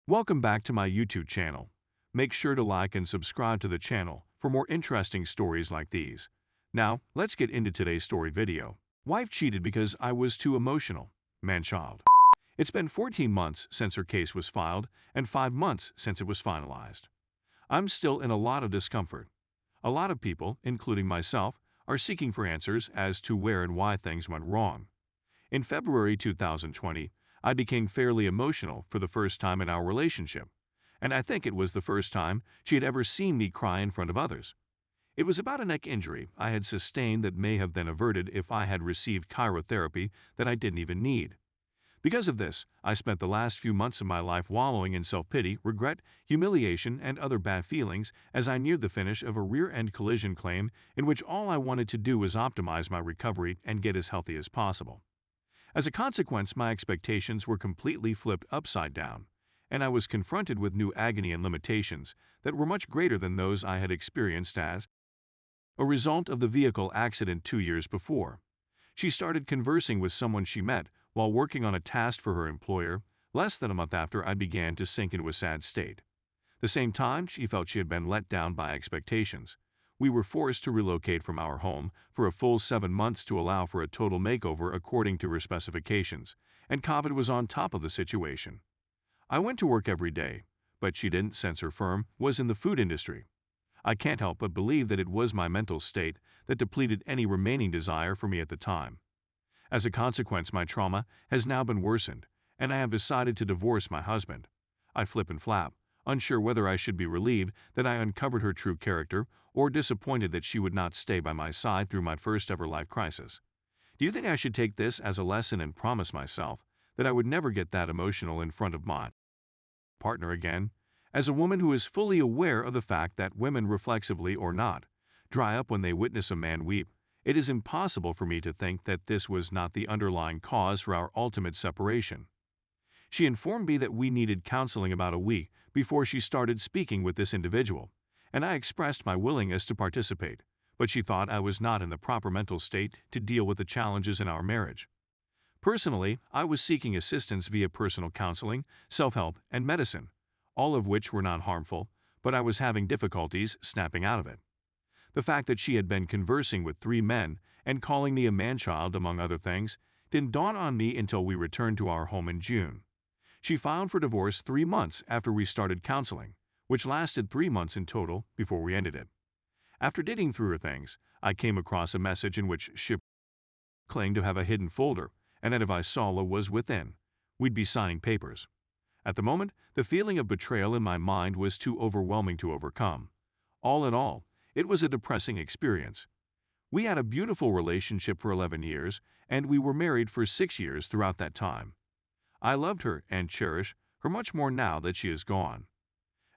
Welcome back to my YouTube channel. Make sure to like and subscribe to the channel for more interesting stories like these. Now, let's get into today's story video. Wife cheated because I was too emotional. Manchild. It's been 14 months since her case was filed and 5 months since it was finalized. I'm still in a lot of discomfort. A lot of people, including myself, are seeking for answers as to where and why things went wrong. In February 2020, I became fairly emotional for the first time in our relationship, and I think it was the first time she had ever seen me cry in front of others. It was about a neck injury I had sustained that may have been averted if I had received chirotherapy that I didn't even need. Because of this, I spent the last few months of my life wallowing in self-pity, regret, humiliation, and other bad feelings as I neared the finish of a rear-end collision claim in which all I wanted to do was optimize my recovery and get as healthy as possible. As a consequence, my expectations were completely flipped upside down, and I was confronted with new agony and limitations that were much greater than those I had experienced as a result of the vehicle accident 2 years before. She started conversing with someone she met while working on a task for her employer less than a month after I began to sink into a sad state. The same time, she felt she had been let down by expectations. We were forced to relocate from our home for a full 7 months to allow for a total makeover according to her specifications, and COVID was on top of the situation. I went to work every day, but she didn't since her firm was in the food industry. I can't help but believe that it was my mental state that depleted any remaining desire for me at the time. As a consequence, my trauma has now been worsened, and I have decided to divorce my husband. I flip and flap, unsure whether I should be relieved that I uncovered her true character or disappointed that she would not stay by my side through my first ever life crisis. Do you think I should take this as a lesson and promise myself that I would never get that emotional in front of my partner again? As a woman who is fully aware of the fact that women, reflexively or not, dry up when they witness a man weep, it is impossible for me to think that this was not the underlying cause for our ultimate separation. She informed me that we needed counseling about a week before she started speaking with this individual, and I expressed my willingness to participate, but she thought I was not in the proper mental state to deal with the challenges in our marriage. Personally, I was seeking assistance via personal counseling, self-help, and medicine, all of which were not harmful, but I was having difficulties snapping out of it. The fact that she had been conversing with 3 men and calling me a manchild, among other things, didn't dawn on me until we returned to our home in June. She filed for divorce 3 months after we started counseling, which lasted 3 months in total before we ended it. After digging through her things, I came across a message in which she claimed to have a hidden folder and that if I saw what was within, we'd be signing papers. At the moment, the feeling of betrayal in my mind was too overwhelming to overcome. All in all, it was a depressing experience. We had a beautiful relationship for 11 years, and we were married for 6 years throughout that time. I loved her and cherish her much more now that she is gone.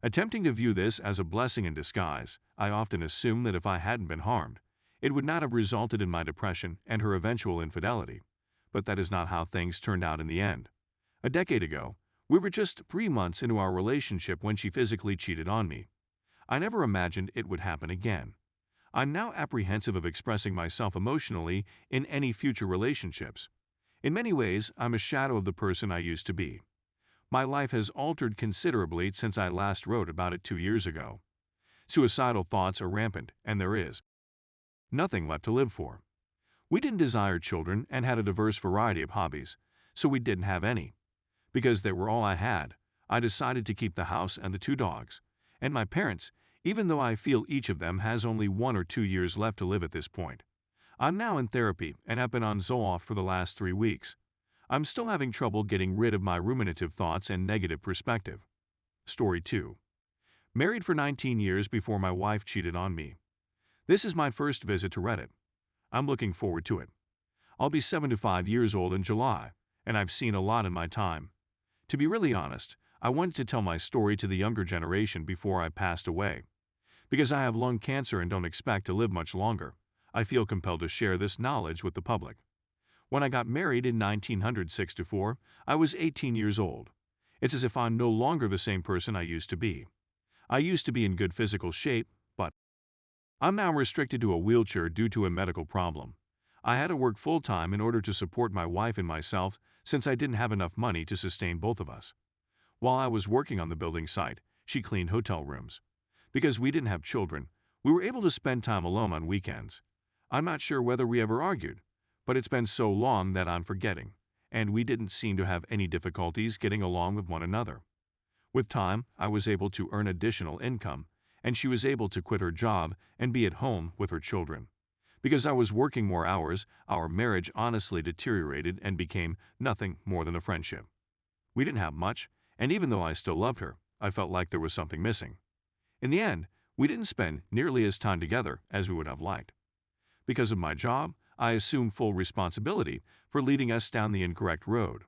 Attempting to view this as a blessing in disguise, I often assume that if I hadn't been harmed, it would not have resulted in my depression and her eventual infidelity. But that is not how things turned out in the end. A decade ago, we were just 3 months into our relationship when she physically cheated on me. I never imagined it would happen again. I'm now apprehensive of expressing myself emotionally in any future relationships. In many ways, I'm a shadow of the person I used to be. My life has altered considerably since I last wrote about it 2 years ago. Suicidal thoughts are rampant, and there is nothing left to live for. We didn't desire children and had a diverse variety of hobbies, so we didn't have any. Because they were all I had, I decided to keep the house and the 2 dogs. And my parents, even though I feel each of them has only 1 or 2 years left to live at this point. I'm now in therapy and have been on Zoloft for the last 3 weeks. I'm still having trouble getting rid of my ruminative thoughts and negative perspective. Story 2. Married for 19 years before my wife cheated on me. This is my first visit to Reddit. I'm looking forward to it. I'll be 75 years old in July, and I've seen a lot in my time. To be really honest, I wanted to tell my story to the younger generation before I passed away. Because I have lung cancer and don't expect to live much longer, I feel compelled to share this knowledge with the public. When I got married in 1964, I was 18 years old. It's as if I'm no longer the same person I used to be. I used to be in good physical shape, but I'm now restricted to a wheelchair due to a medical problem. I had to work full-time in order to support my wife and myself since I didn't have enough money to sustain both of us. While I was working on the building site, she cleaned hotel rooms. Because we didn't have children, we were able to spend time alone on weekends. I'm not sure whether we ever argued, but it's been so long that I'm forgetting, and we didn't seem to have any difficulties getting along with one another. With time, I was able to earn additional income, and she was able to quit her job and be at home with her children. Because I was working more hours, our marriage honestly deteriorated and became nothing more than a friendship. We didn't have much, and even though I still loved her, I felt like there was something missing. In the end, we didn't spend nearly as time together as we would have liked. Because of my job, I assumed full responsibility for leading us down the incorrect road.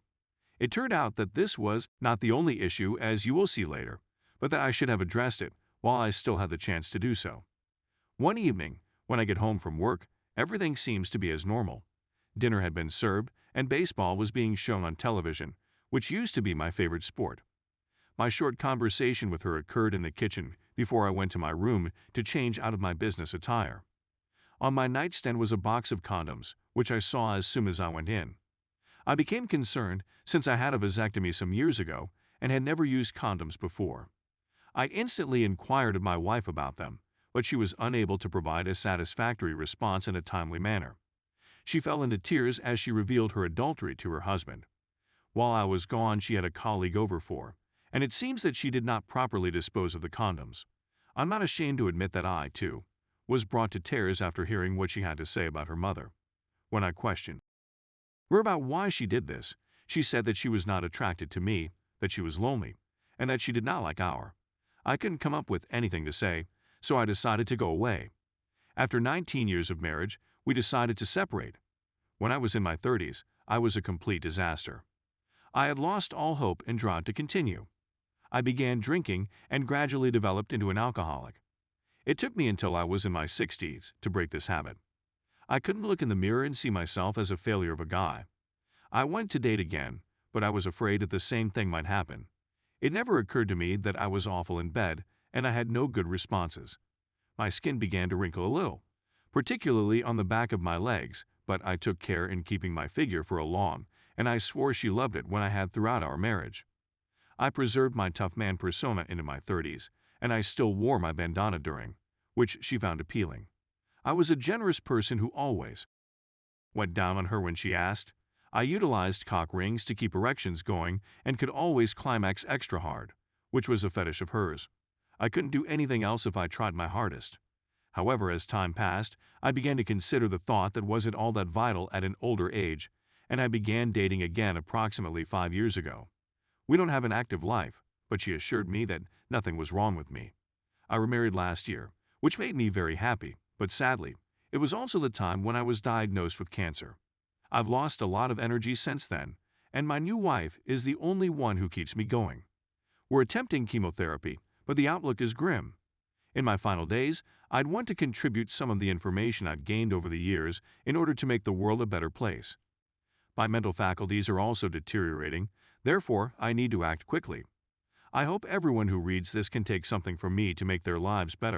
It turned out that this was not the only issue, as you will see later, but that I should have addressed it while I still had the chance to do so. One evening, when I get home from work, everything seems to be as normal. Dinner had been served, and baseball was being shown on television, which used to be my favorite sport. My short conversation with her occurred in the kitchen before I went to my room to change out of my business attire. On my nightstand was a box of condoms, which I saw as soon as I went in. I became concerned since I had a vasectomy some years ago and had never used condoms before. I instantly inquired of my wife about them, but she was unable to provide a satisfactory response in a timely manner. She fell into tears as she revealed her adultery to her husband. While I was gone, she had a colleague over and it seems that she did not properly dispose of the condoms. I'm not ashamed to admit that I, too, was brought to tears after hearing what she had to say about her mother. When I questioned her about why she did this, she said that she was not attracted to me, that she was lonely, and that she did not like our. I couldn't come up with anything to say, so I decided to go away. After 19 years of marriage, we decided to separate. When I was in my 30s, I was a complete disaster. I had lost all hope and drive to continue. I began drinking and gradually developed into an alcoholic. It took me until I was in my 60s to break this habit. I couldn't look in the mirror and see myself as a failure of a guy. I went to date again, but I was afraid that the same thing might happen. It never occurred to me that I was awful in bed and I had no good responses. My skin began to wrinkle a little, particularly on the back of my legs, but I took care in keeping my figure for a long, and I swore she loved it when I had throughout our marriage. I preserved my tough man persona into my 30s, and I still wore my bandana during, which she found appealing. I was a generous person who always went down on her when she asked. I utilized cock rings to keep erections going and could always climax extra hard, which was a fetish of hers. I couldn't do anything else if I tried my hardest. However, as time passed, I began to consider the thought that wasn't all that vital at an older age, and I began dating again approximately 5 years ago. We don't have an active life, but she assured me that nothing was wrong with me. I remarried last year, which made me very happy, but sadly, it was also the time when I was diagnosed with cancer. I've lost a lot of energy since then, and my new wife is the only one who keeps me going. We're attempting chemotherapy, but the outlook is grim. In my final days, I'd want to contribute some of the information I've gained over the years in order to make the world a better place. My mental faculties are also deteriorating, therefore I need to act quickly. I hope everyone who reads this can take something from me to make their lives better.